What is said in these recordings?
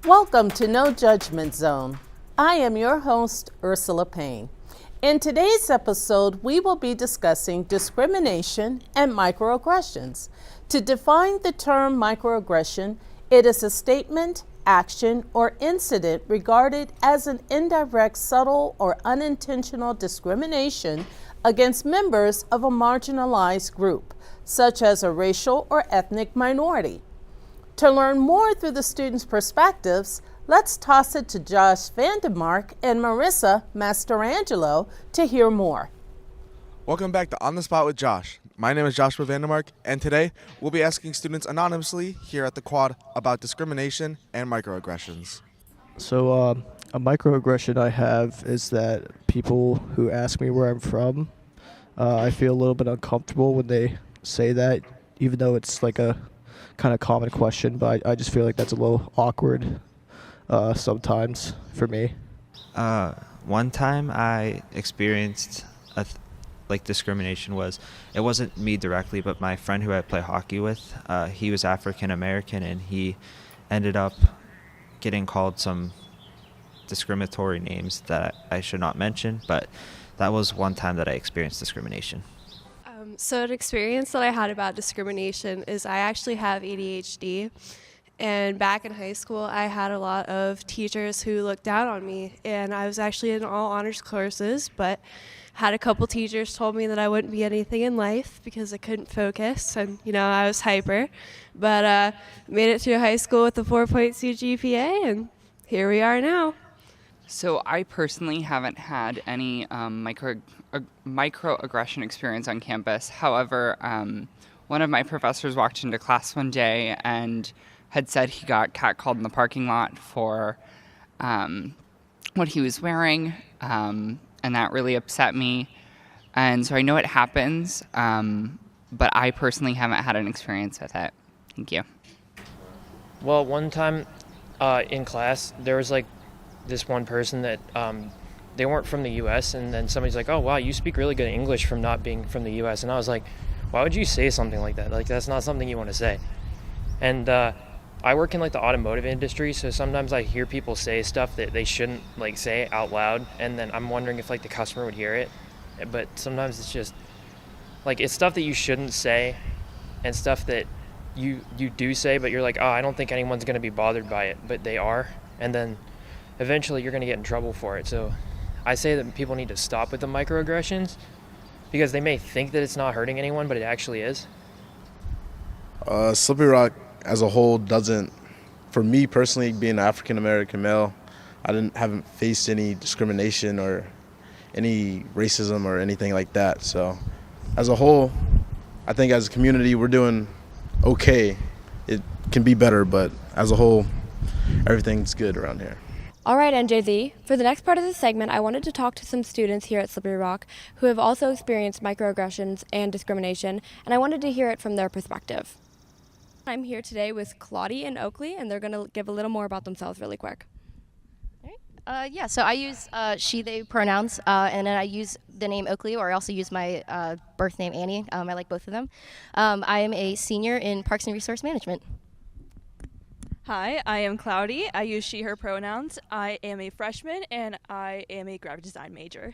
Welcome to No Judgment Zone. I am your host, Ursula Payne. In today's episode, we will be discussing discrimination and microaggressions. To define the term microaggression, it is a statement, action, or incident regarded as an indirect, subtle, or unintentional discrimination against members of a marginalized group, such as a racial or ethnic minority. To learn more through the students' perspectives, let's toss it to Josh Vandermark and Marissa Mastrangelo to hear more. Welcome back to On the Spot with Josh. My name is Joshua Vandermark, and today we'll be asking students anonymously here at the Quad about discrimination and microaggressions. So a microaggression I have is that people who ask me where I'm from, I feel a little bit uncomfortable when they say that, even though it's like a kind of common question, but I just feel like that's a little awkward sometimes for me. One time I experienced discrimination it wasn't me directly, but my friend who I play hockey with, he was African American, and he ended up getting called some discriminatory names that I should not mention, but that was one time that I experienced discrimination. So an experience that I had about discrimination is I actually have ADHD, and back in high school I had a lot of teachers who looked down on me, and I was actually in all honors courses, but had a couple teachers told me that I wouldn't be anything in life because I couldn't focus, and I was hyper, but made it through high school with a 4.2 GPA, and here we are now. So I personally haven't had any microaggression experience on campus. However, one of my professors walked into class one day and had said he got catcalled in the parking lot for what he was wearing, and that really upset me. And so I know it happens, but I personally haven't had an experience with it. Thank you. Well, one time in class, there was this one person that they weren't from the U.S., and then somebody's like, oh, wow, you speak really good English from not being from the U.S. And I was like, why would you say something like that? That's not something you want to say. And I work in the automotive industry, so sometimes I hear people say stuff that they shouldn't say out loud, and then I'm wondering if the customer would hear it. But sometimes it's just it's stuff that you shouldn't say, and stuff that you do say, but you're like, oh, I don't think anyone's going to be bothered by it, but they are, and then eventually you're going to get in trouble for it. So I say that people need to stop with the microaggressions, because they may think that it's not hurting anyone, but it actually is. Slippery Rock as a whole doesn't, for me personally, being an African American male, I haven't faced any discrimination or any racism or anything like that. So as a whole, I think as a community we're doing okay. It can be better, but as a whole, everything's good around here. All right, NJZ. For the next part of this segment, I wanted to talk to some students here at Slippery Rock who have also experienced microaggressions and discrimination, and I wanted to hear it from their perspective. I'm here today with Claudie and Oakley, and they're going to give a little more about themselves really quick. So I use she, they pronouns, and then I use the name Oakley, or I also use my birth name Annie. I like both of them. I am a senior in Parks and Resource Management. Hi, I am Cloudy. I use she, her pronouns. I am a freshman, and I am a graphic design major.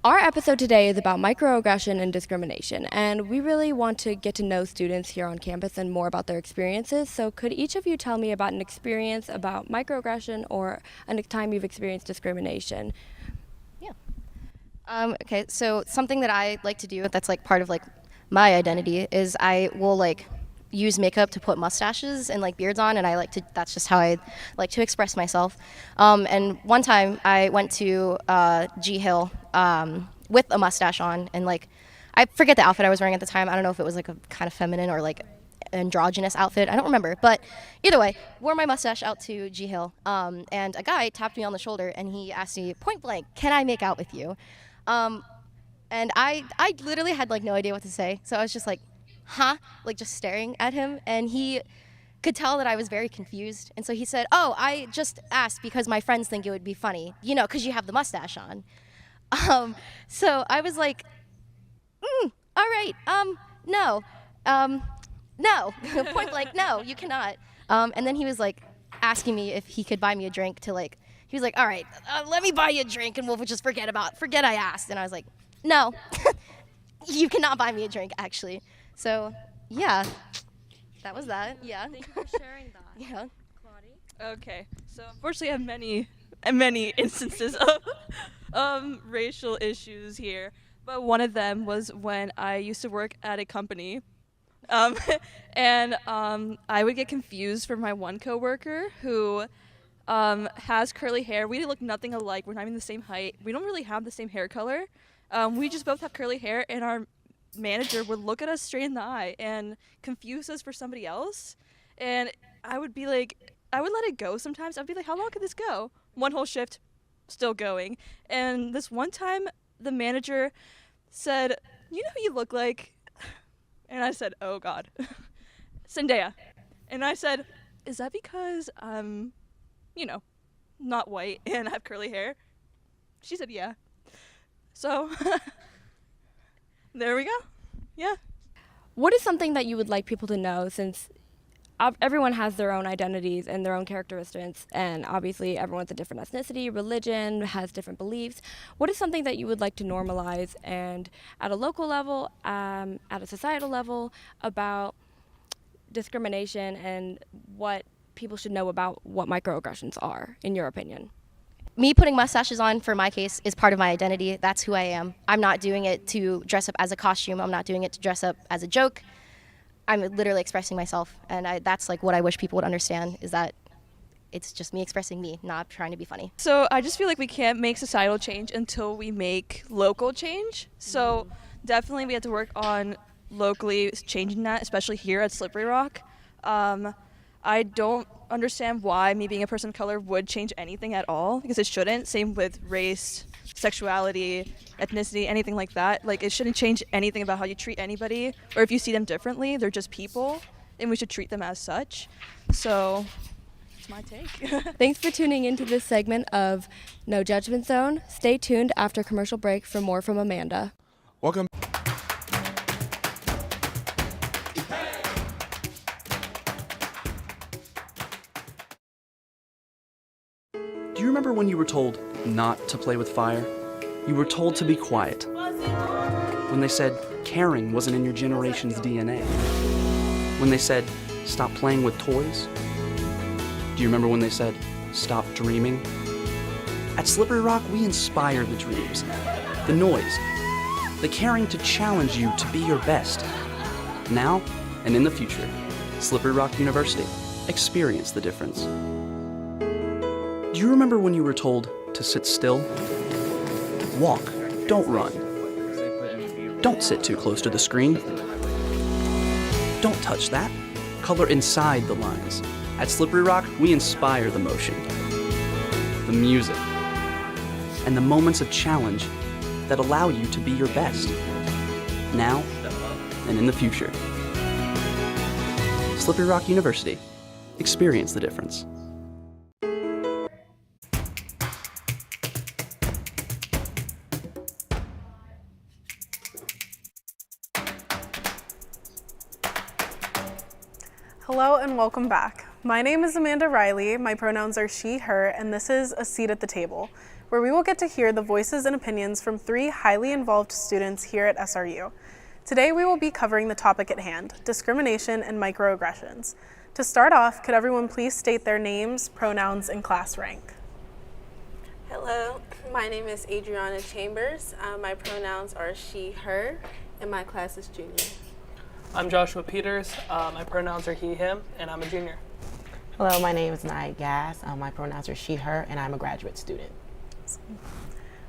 Our episode today is about microaggression and discrimination, and we really want to get to know students here on campus and more about their experiences. So could each of you tell me about an experience about microaggression or a time you've experienced discrimination? Yeah. Okay, so something that I like to do that's part of my identity is I will use makeup to put mustaches and beards on, and that's just how I like to express myself. And one time I went to G Hill with a mustache on, and I forget the outfit I was wearing at the time. I don't know if it was a kind of feminine or androgynous outfit. I don't remember, but either way, wore my mustache out to G Hill, and a guy tapped me on the shoulder and he asked me point blank, "Can I make out with you?" And I literally had no idea what to say, so I was just huh? Just staring at him, and he could tell that I was very confused, and so he said, "Oh, I just asked because my friends think it would be funny, because you have the mustache on." So I was like, all right, no, point blank, no, you cannot. And then he was like, asking me if he could buy me a drink to like, he was like, all right, let me buy you a drink and we'll just forget I asked. And I was like, no, you cannot buy me a drink, actually. So, yeah, that was that. Yeah. Thank you for sharing that. Yeah. Okay, so unfortunately I have many instances of racial issues here, but one of them was when I used to work at a company, and I would get confused for my one coworker who has curly hair. We look nothing alike. We're not even the same height. We don't really have the same hair color. We just both have curly hair, and our manager would look at us straight in the eye and confuse us for somebody else, and I would be like, I would let it go sometimes. I'd be like, how long could this go? One whole shift, still going. And this one time, the manager said, you know who you look like? And I said, oh, God. Zendaya. And I said, is that because I'm, not white and I have curly hair? She said, yeah. So, there we go. Yeah. What is something that you would like people to know, since everyone has their own identities and their own characteristics, and obviously everyone's a different ethnicity, religion, has different beliefs. What is something that you would like to normalize, and at a local level, at a societal level, about discrimination and what people should know about what microaggressions are, in your opinion? Me putting mustaches on, for my case, is part of my identity. That's who I am. I'm not doing it to dress up as a costume. I'm not doing it to dress up as a joke. I'm literally expressing myself, and that's like what I wish people would understand, is that it's just me expressing me, not trying to be funny. So I just feel like we can't make societal change until we make local change. So definitely we have to work on locally changing that, especially here at Slippery Rock. I don't understand why me being a person of color would change anything at all, because it shouldn't. Same with race, sexuality, ethnicity, anything like that. Like, it shouldn't change anything about how you treat anybody, or if you see them differently, they're just people, and we should treat them as such. So that's my take. Thanks for tuning into this segment of No Judgment Zone. Stay tuned after commercial break for more from Amanda. Welcome. Do you remember when you were told not to play with fire? You were told to be quiet. When they said caring wasn't in your generation's DNA. When they said stop playing with toys. Do you remember when they said stop dreaming? At Slippery Rock, we inspire the dreams, the noise, the caring to challenge you to be your best. Now and in the future, Slippery Rock University. Experience the difference. Do you remember when you were told to sit still? Walk, don't run. Don't sit too close to the screen. Don't touch that. Color inside the lines. At Slippery Rock, we inspire the motion, the music, and the moments of challenge that allow you to be your best, now and in the future. Slippery Rock University. Experience the difference. Hello and welcome back. My name is Amanda Riley, my pronouns are she, her, and this is A Seat at the Table, where we will get to hear the voices and opinions from 3 highly involved students here at SRU. Today we will be covering the topic at hand, discrimination and microaggressions. To start off, could everyone please state their names, pronouns, and class rank? Hello, my name is Adriana Chambers. My pronouns are she, her, and my class is junior. I'm Joshua Peters. My pronouns are he, him, and I'm a junior. Hello, my name is Nia Gass. My pronouns are she, her, and I'm a graduate student.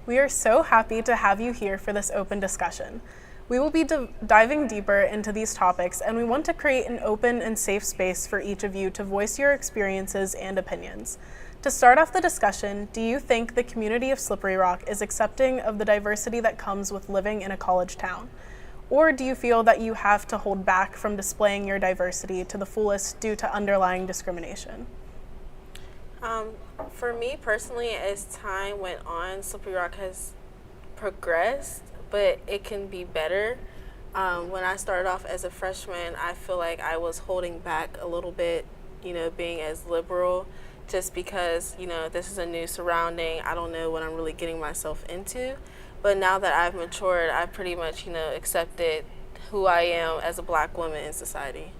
We are so happy to have you here for this open discussion. We will be diving deeper into these topics, and we want to create an open and safe space for each of you to voice your experiences and opinions. To start off the discussion, do you think the community of Slippery Rock is accepting of the diversity that comes with living in a college town? Or do you feel that you have to hold back from displaying your diversity to the fullest due to underlying discrimination? For me personally, as time went on, Slippery Rock has progressed, but it can be better. When I started off as a freshman, I feel like I was holding back a little bit being as liberal, just because, this is a new surrounding. I don't know what I'm really getting myself into. But now that I've matured, I've pretty much, accepted who I am as a black woman in society.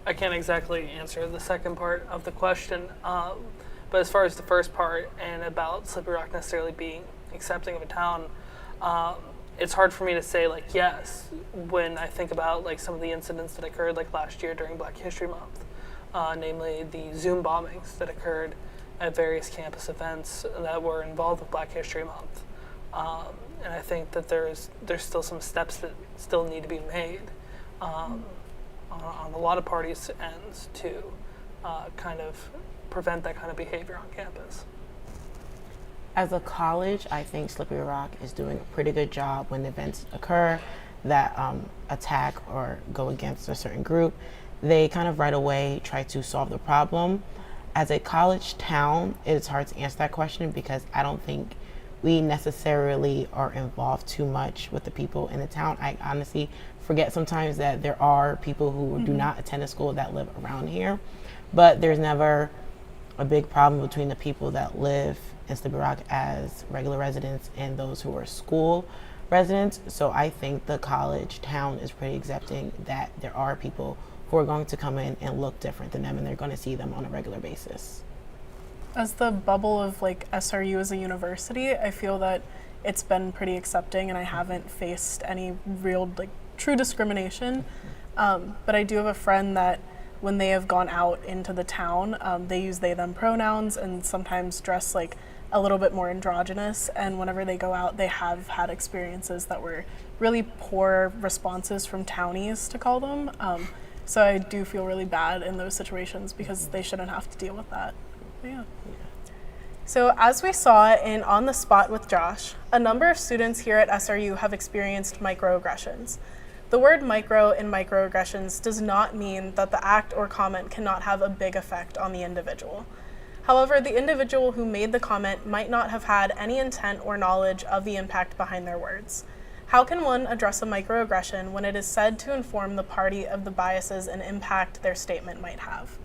I can't exactly answer the second part of the question, but as far as the first part and about Slippery Rock necessarily being accepting of a town, it's hard for me to say like yes when I think about like some of the incidents that occurred like last year during Black History Month, namely the Zoom bombings that occurred at various campus events that were involved with Black History Month. And I think that there's still some steps that still need to be made on a lot of parties' ends to kind of prevent that kind of behavior on campus. As a college, I think Slippery Rock is doing a pretty good job when events occur that attack or go against a certain group. They kind of right away try to solve the problem. As a college town, it's hard to answer that question because I don't think we necessarily are involved too much with the people in the town. I honestly forget sometimes that there are people who do not attend a school that live around here, but there's never a big problem between the people that live in Slippery Rock as regular residents and those who are school residents. So I think the college town is pretty accepting that there are people who are going to come in and look different than them, and they're going to see them on a regular basis. As the bubble of like SRU as a university, I feel that it's been pretty accepting and I haven't faced any real like true discrimination. But I do have a friend that when they have gone out into the town, they use they, them pronouns and sometimes dress like a little bit more androgynous. And whenever they go out, they have had experiences that were really poor responses from townies, to call them. So I do feel really bad in those situations because they shouldn't have to deal with that. But yeah. So as we saw in On the Spot with Josh, a number of students here at SRU have experienced microaggressions. The word micro in microaggressions does not mean that the act or comment cannot have a big effect on the individual. However, the individual who made the comment might not have had any intent or knowledge of the impact behind their words. How can one address a microaggression when it is said to inform the party of the biases and impact their statement might have?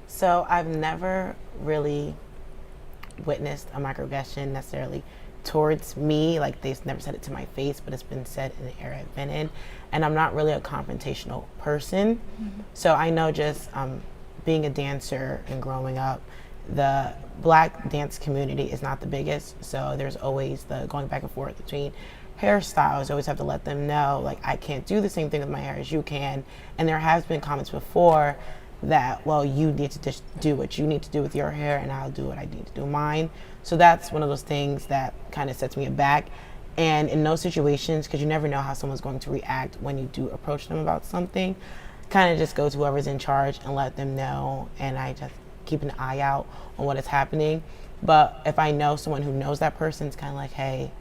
So I've never really witnessed a microaggression necessarily towards me, like they've never said it to my face, but it's been said in the area I've been in. And I'm not really a confrontational person. So I know just being a dancer and growing up, the Black dance community is not the biggest, so there's always the going back and forth between hairstyles. You always have to let them know, like, I can't do the same thing with my hair as you can. And there has been comments before that, well, you need to just do what you need to do with your hair and I'll do what I need to do with mine. So that's one of those things that kind of sets me aback. And in those situations, because you never know how someone's going to react when you do approach them about something, kind of just go to whoever's in charge and let them know, and I just keep an eye out on what is happening. But if I know someone who knows that person, it's kind of like, hey,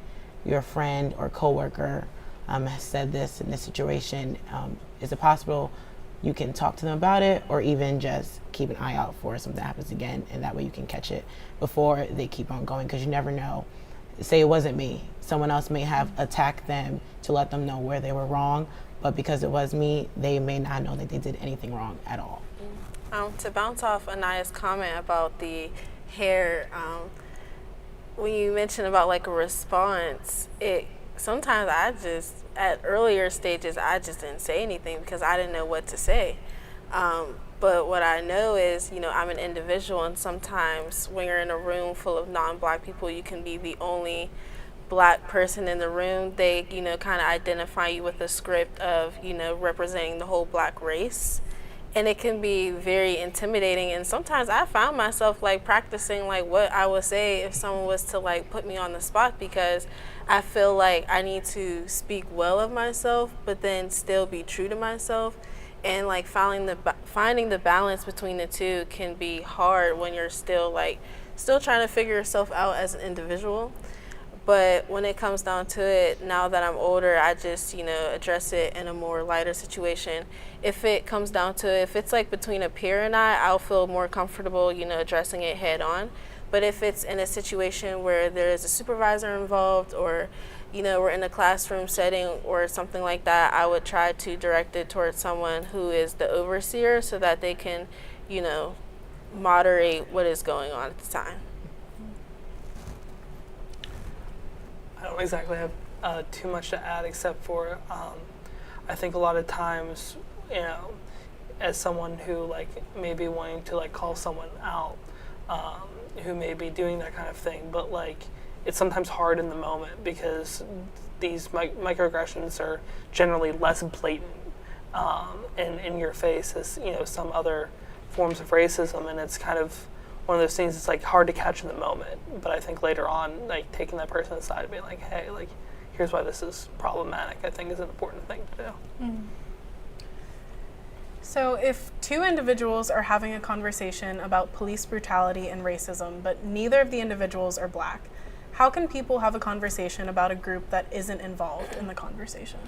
your friend or coworker has said this in this situation. Is it possible you can talk to them about it, or even just keep an eye out for something that happens again, and that way you can catch it before they keep on going, because you never know. Say it wasn't me. Someone else may have attacked them to let them know where they were wrong, but because it was me, they may not know that they did anything wrong at all. To bounce off Anaya's comment about the hair, when you mentioned about like a response, sometimes at earlier stages, I just didn't say anything because I didn't know what to say. But what I know is, I'm an individual, and sometimes when you're in a room full of non-Black people, you can be the only Black person in the room. They, kind of identify you with a script of, representing the whole Black race. And it can be very intimidating. And sometimes I found myself like practicing like what I would say if someone was to like put me on the spot, because I feel like I need to speak well of myself, but then still be true to myself. And like finding the balance between the two can be hard when you're still trying to figure yourself out as an individual. But when it comes down to it, now that I'm older, I just, address it in a more lighter situation. If it comes down to it, if it's like between a peer and I'll feel more comfortable, addressing it head on. But if it's in a situation where there is a supervisor involved, or, we're in a classroom setting or something like that, I would try to direct it towards someone who is the overseer so that they can, moderate what is going on at the time. I don't exactly have too much to add except for I think a lot of times, as someone who may be wanting to call someone out, who may be doing that kind of thing, but it's sometimes hard in the moment because these microaggressions are generally less blatant and in your face as some other forms of racism, and it's kind of one of those things that's hard to catch in the moment. But I think later on, taking that person aside and being hey, here's why this is problematic, I think is an important thing to do. Mm. So if two individuals are having a conversation about police brutality and racism, but neither of the individuals are Black, how can people have a conversation about a group that isn't involved in the conversation?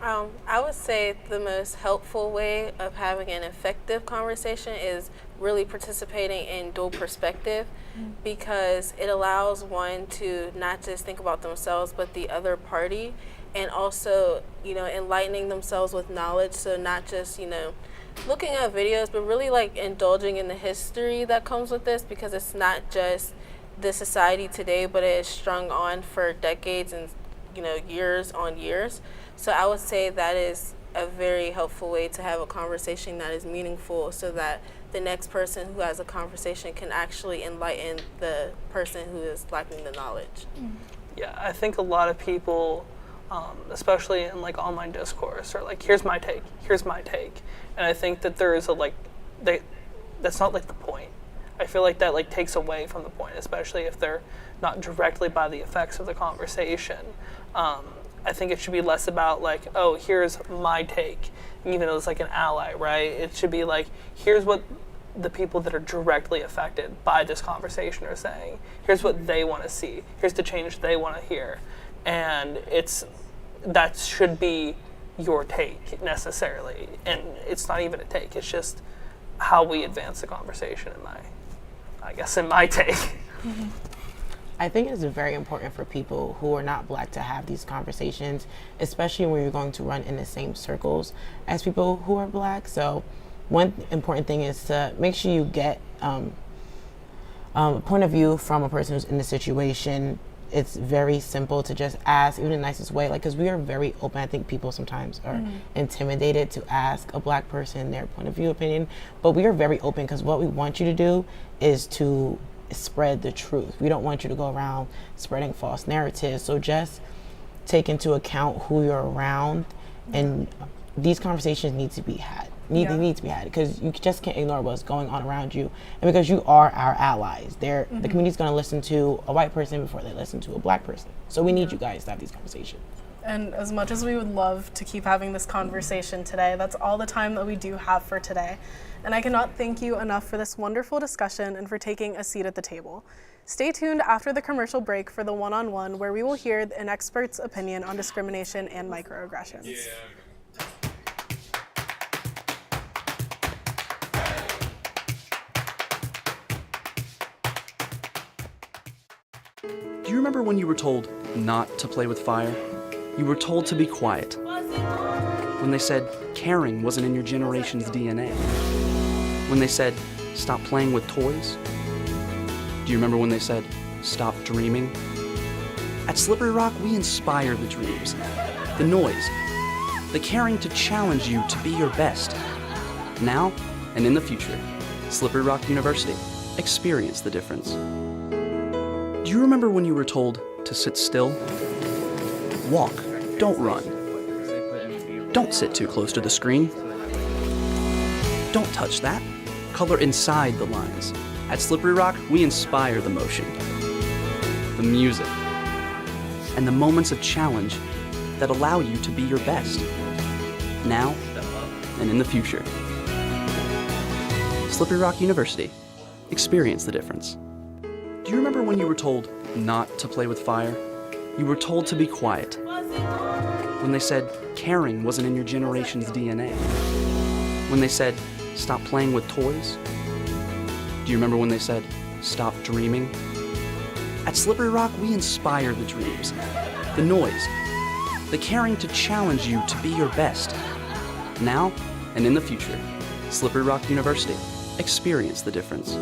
I would say the most helpful way of having an effective conversation is really participating in dual perspective, because it allows one to not just think about themselves but the other party, and also enlightening themselves with knowledge. So not just looking at videos, but really indulging in the history that comes with this, because it's not just the society today, but it is strung on for decades and years on years. So I would say that is a very helpful way to have a conversation that is meaningful, so that the next person who has a conversation can actually enlighten the person who is lacking the knowledge. Yeah, I think a lot of people, especially in online discourse, are here's my take, and I think that there is that's not the point. I feel that takes away from the point, especially if they're not directly by the effects of the conversation. I think it should be less about oh, here's my take, even though it's an ally, right? It should be here's what the people that are directly affected by this conversation are saying. Here's what they want to see. Here's the change they want to hear. And that should be your take necessarily. And it's not even a take, it's just how we advance the conversation in my take. Mm-hmm. I think it is very important for people who are not Black to have these conversations, especially when you're going to run in the same circles as people who are Black. So one important thing is to make sure you get a point of view from a person who's in the situation. It's very simple to just ask, even in the nicest way, because we are very open. I think people sometimes are intimidated to ask a Black person their point of view opinion, but we are very open, because what we want you to do is to spread the truth. We don't want you to go around spreading false narratives. So just take into account who you're around, and these conversations need to be had. They need to be had, because you just can't ignore what's going on around you, and because you are our allies. The community's going to listen to a white person before they listen to a Black person. So we need you guys to have these conversations. And as much as we would love to keep having this conversation today, that's all the time that we do have for today. And I cannot thank you enough for this wonderful discussion and for taking a seat at the table. Stay tuned after the commercial break for the one-on-one, where we will hear an expert's opinion on discrimination and microaggressions. Do you remember when you were told not to play with fire? You were told to be quiet. When they said caring wasn't in your generation's DNA. When they said stop playing with toys. Do you remember when they said stop dreaming? At Slippery Rock, we inspire the dreams, the noise, the caring to challenge you to be your best. Now and in the future, Slippery Rock University. Experience the difference. Do you remember when you were told to sit still? Walk, don't run. Don't sit too close to the screen. Don't touch that. Color inside the lines. At Slippery Rock, we inspire the motion, the music, and the moments of challenge that allow you to be your best, now and in the future. Slippery Rock University. Experience the difference. Do you remember when you were told not to play with fire? You were told to be quiet. When they said caring wasn't in your generation's DNA. When they said stop playing with toys. Do you remember when they said stop dreaming? At Slippery Rock, we inspire the dreams, the noise, the caring to challenge you to be your best. Now and in the future, Slippery Rock University. Experience the difference.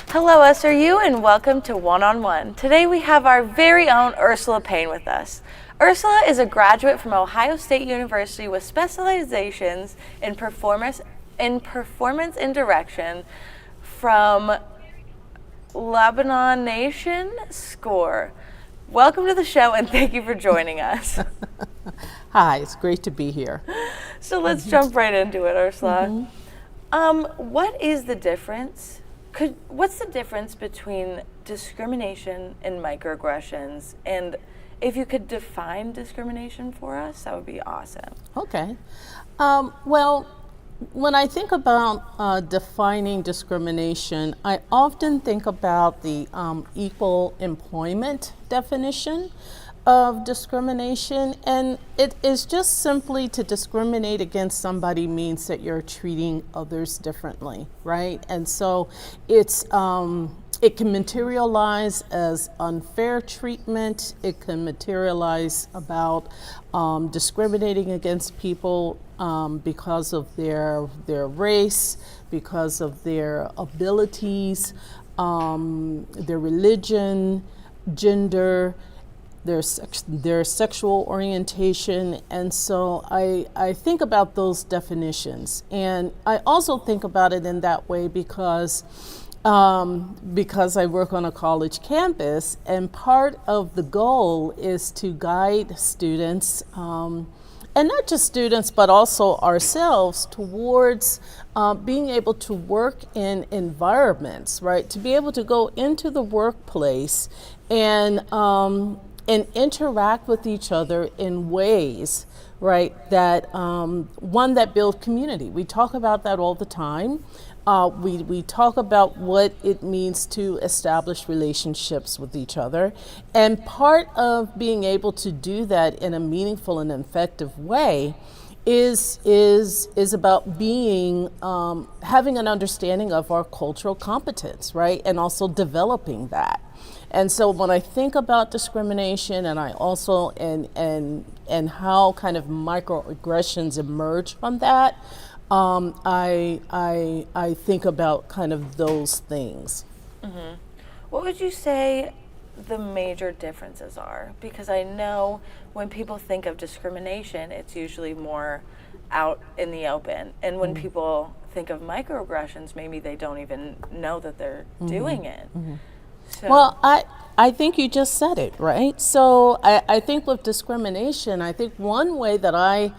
Hello SRU and welcome to One on One. Today we have our very own Ursula Payne with us. Ursula is a graduate from Ohio State University with specializations in performance and direction from Lebanon Nation SCORE. Welcome to the show and thank you for joining us. Hi, it's great to be here. So let's jump right into it, Ursula. What is the difference? What's the difference between discrimination and microaggressions? And if you could define discrimination for us, that would be awesome. Okay. Well, when I think about defining discrimination, I often think about the equal employment definition of discrimination, and it is just simply to discriminate against somebody means that you're treating others differently, right? And so it's it can materialize as unfair treatment. It can materialize about discriminating against people because of their race, because of their abilities, their religion, gender, their sexual orientation. And so I think about those definitions. And I also think about it in that way because I work on a college campus, and part of the goal is to guide students, and not just students, but also ourselves towards being able to work in environments, right? To be able to go into the workplace and interact with each other in ways, right, that one that build community. We talk about that all the time. We talk about what it means to establish relationships with each other. And part of being able to do that in a meaningful and effective way is about being, having an understanding of our cultural competence, right? And also developing that. And so when I think about discrimination, and I also, and how kind of microaggressions emerge from that, I think about kind of those things. Mm-hmm. What would you say the major differences are? Because I know when people think of discrimination, it's usually more out in the open. And when people think of microaggressions, maybe they don't even know that they're doing it. So. Well, I think you just said it, right? So I think with discrimination, I think one way that I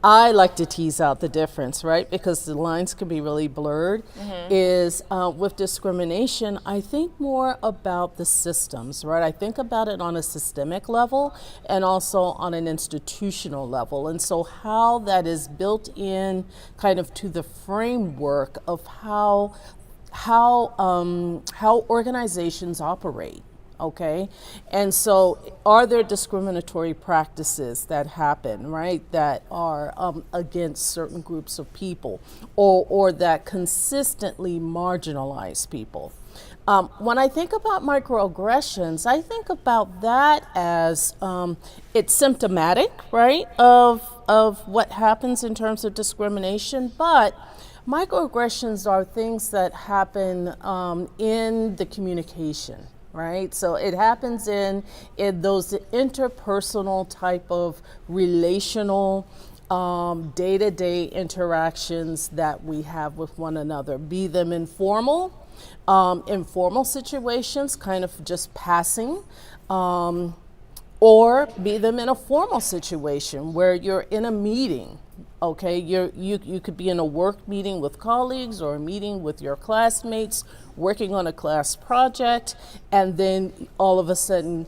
like to tease out the difference, right? Because the lines can be really blurred, is with discrimination, I think more about the systems, right? I think about it on a systemic level and also on an institutional level. And so how that is built in kind of to the framework of how organizations operate. Okay, and so are there discriminatory practices that happen, right, that are against certain groups of people, or that consistently marginalize people? When I think about microaggressions, I think about that as it's symptomatic, right, of what happens in terms of discrimination, but microaggressions are things that happen in the communication. Right, so it happens in those interpersonal type of relational, day-to-day interactions that we have with one another, be them informal situations, kind of just passing, or be them in a formal situation where you're in a meeting. Okay, you could be in a work meeting with colleagues or a meeting with your classmates, working on a class project, and then all of a sudden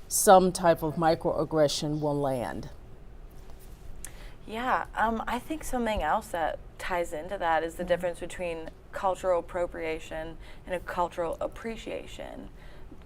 some type of microaggression will land. Yeah, I think something else that ties into that is the difference between cultural appropriation and a cultural appreciation.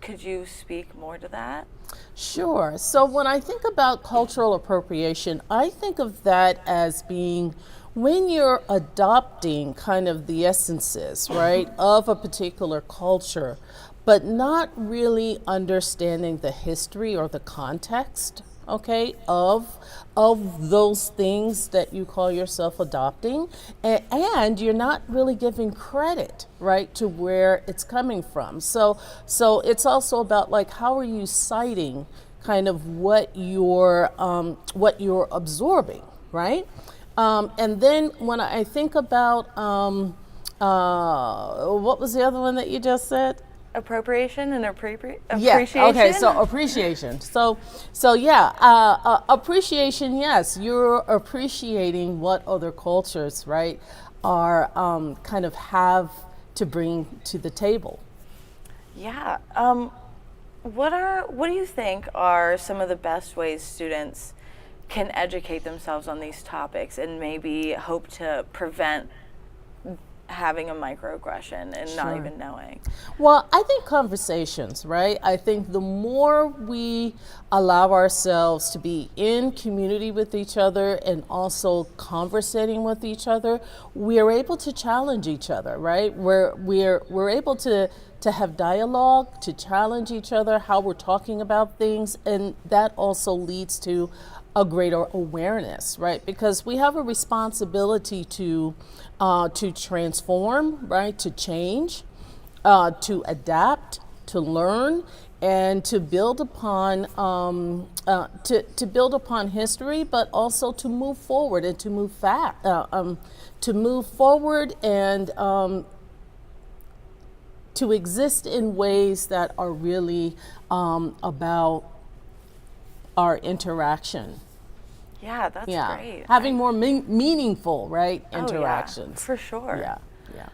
Could you speak more to that? Sure. So when I think about cultural appropriation, I think of that as being when you're adopting kind of the essences, right, of a particular culture, but not really understanding the history or the context, okay, of those things that you call yourself adopting, and you're not really giving credit, right, to where it's coming from. So it's also about like how are you citing kind of what you're absorbing, right? And then when I think about what was the other one that you just said? Appropriation and appreciation. Yeah. Okay. So appreciation. So yeah. Appreciation. Yes, you're appreciating what other cultures, right, are kind of have to bring to the table. Yeah. What do you think are some of the best ways students can educate themselves on these topics and maybe hope to prevent having a microaggression and not even knowing? Well, I think conversations, right? I think the more we allow ourselves to be in community with each other and also conversating with each other, we are able to challenge each other, right? We're able to have dialogue, to challenge each other, how we're talking about things, and that also leads to a greater awareness, right? Because we have a responsibility to transform, right? To change, to adapt, to learn, and to build upon to build upon history, but also to move forward and to move forward and to exist in ways that are really about our interaction. Yeah, that's great. Having more meaningful, right, interactions. Oh, yeah, for sure. Yeah.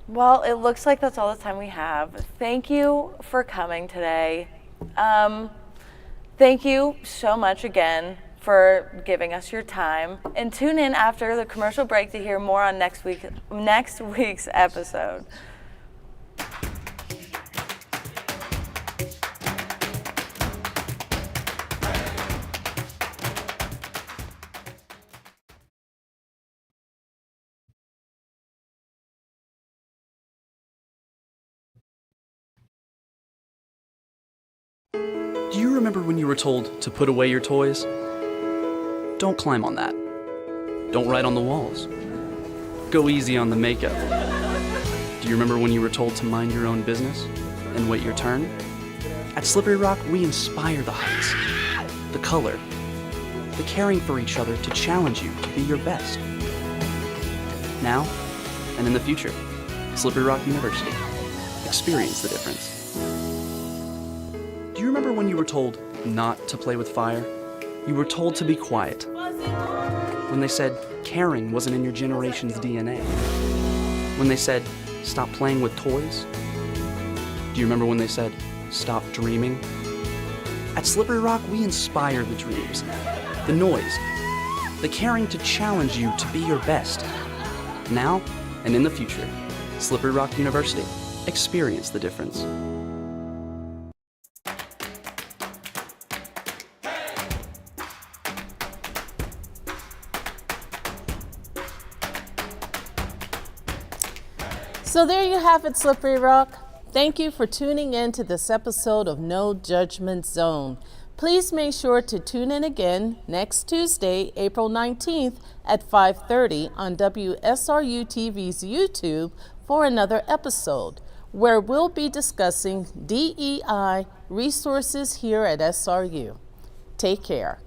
Well, it looks like that's all the time we have. Thank you for coming today. Thank you so much again for giving us your time. And tune in after the commercial break to hear more on next week's episode. Do you remember when you were told to put away your toys? Don't climb on that. Don't write on the walls. Go easy on the makeup. Do you remember when you were told to mind your own business and wait your turn? At Slippery Rock, we inspire the heights, the color, the caring for each other to challenge you to be your best. Now and in the future, Slippery Rock University. Experience the difference. Do you remember when you were told not to play with fire? You were told to be quiet. When they said caring wasn't in your generation's DNA. When they said stop playing with toys. Do you remember when they said stop dreaming? At Slippery Rock, we inspire the dreams, the noise, the caring to challenge you to be your best. Now and in the future, Slippery Rock University. Experience the difference. So there you have it, Slippery Rock. Thank you for tuning in to this episode of No Judgment Zone. Please make sure to tune in again next Tuesday, April 19th at 5:30 on WSRU-TV's YouTube for another episode, where we'll be discussing DEI resources here at SRU. Take care.